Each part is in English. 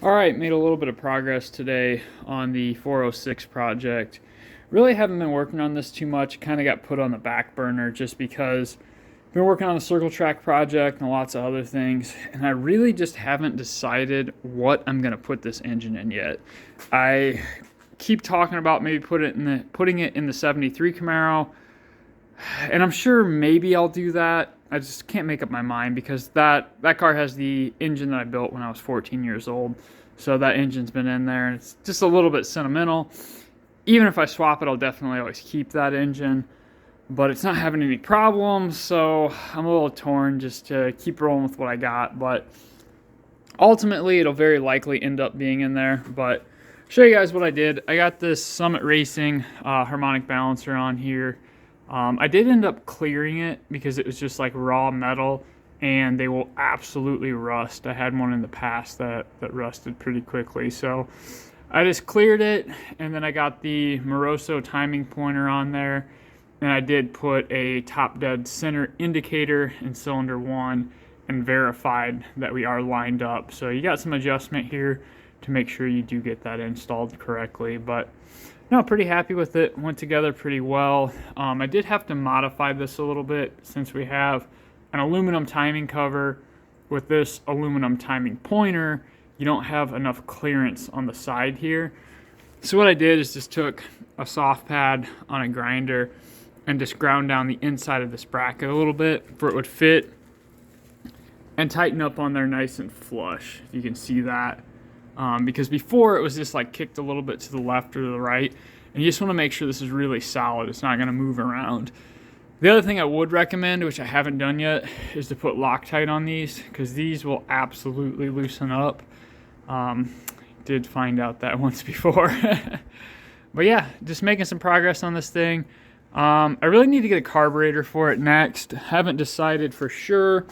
All right, made a little bit of progress today on the 406 project. Really haven't been working on this too much. Kind of got put on the back burner just because I've been working on the circle track project and lots of other things, and I really just haven't decided what I'm going to put this engine in yet. I keep talking about maybe putting it in the 73 Camaro, and I'm sure maybe I'll do that. I just can't make up my mind because that car has the engine that I built when I was 14 years old. So that engine's been in there, and it's just a little bit sentimental. Even if I swap it, I'll definitely always keep that engine. But it's not having any problems, so I'm a little torn just to keep rolling with what I got. But ultimately, it'll very likely end up being in there. But I'll show you guys what I did. I got this Summit Racing harmonic balancer on here. I did end up clearing it because it was just like raw metal and they will absolutely rust. I had one in the past that rusted pretty quickly. So I just cleared it, and then I got the Moroso timing pointer on there, and I did put a top dead center indicator in cylinder 1 and verified that we are lined up. So you got some adjustment here to make sure you do get that installed correctly. But no, pretty happy with it. Went together pretty well. I did have to modify this a little bit since we have an aluminum timing cover with this aluminum timing pointer. You don't have enough clearance on the side here. So what I did is just took a soft pad on a grinder and just ground down the inside of this bracket a little bit for it would fit and tighten up on there nice and flush. You can see that. Because before it was just like kicked a little bit to the left or to the right, and you just want to make sure this is really solid. It's not going to move around. The other thing I would recommend, which I haven't done yet, is to put Loctite on these, because these will absolutely loosen up. Did find out that once before. But yeah, just making some progress on this thing. I really need to get a carburetor for it next. Haven't decided for sure.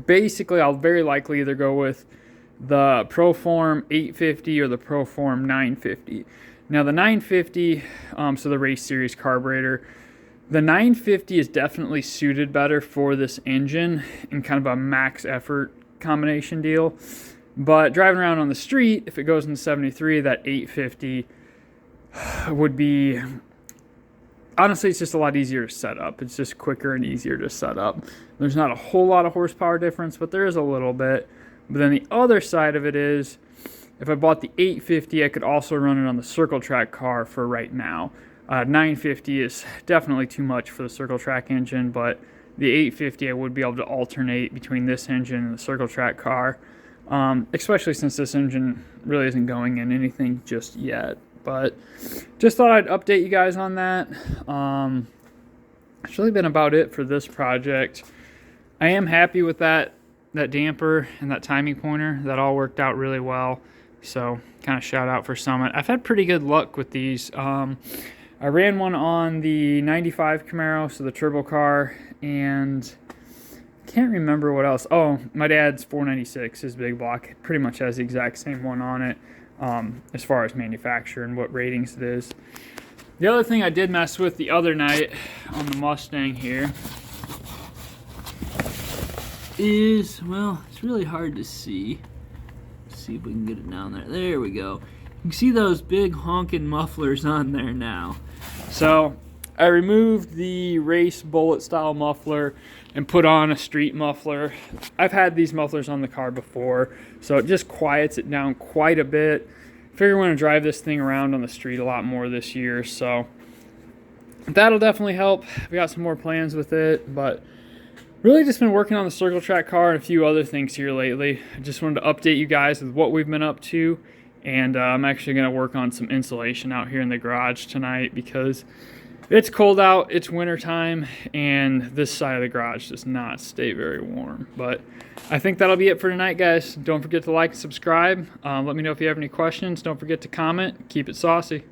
Basically, I'll very likely either go with the Proform 850 or the Proform 950. Now the 950, so the race series carburetor, the 950 is definitely suited better for this engine in kind of a max effort combination deal. But driving around on the street, if it goes in 73, that 850 would be, honestly, it's just a lot easier to set up. It's just quicker and easier to set up. There's not a whole lot of horsepower difference, but there is a little bit. But then the other side of it is, if I bought the 850, I could also run it on the circle track car for right now. 950 is definitely too much for the circle track engine, but the 850 I would be able to alternate between this engine and the circle track car, especially since this engine really isn't going in anything just yet. But just thought I'd update you guys on that. It's really been about it for this project. I am happy with that damper and that timing pointer. That all worked out really well. So kind of shout out for Summit. I've had pretty good luck with these. I ran one on the 95 Camaro, so the turbo car, and can't remember what else. Oh, my dad's 496, his big block, pretty much has the exact same one on it, as far as manufacturer and what ratings it is. The other thing I did mess with the other night on the Mustang here is, well, it's really hard to see. Let's see if we can get it down there. There we go. You can see those big honking mufflers on there now. So I removed the race bullet style muffler and put on a street muffler. I've had these mufflers on the car before, so it just quiets it down quite a bit. Figure we're going to drive this thing around on the street a lot more this year, so that'll definitely help. We got some more plans with it, but really just been working on the circle track car and a few other things here lately. I just wanted to update you guys with what we've been up to, and I'm actually going to work on some insulation out here in the garage tonight because it's cold out, it's winter time, and this side of the garage does not stay very warm. But I think that'll be it for tonight, guys. Don't forget to like and subscribe. Let me know if you have any questions. Don't forget to comment. Keep it saucy.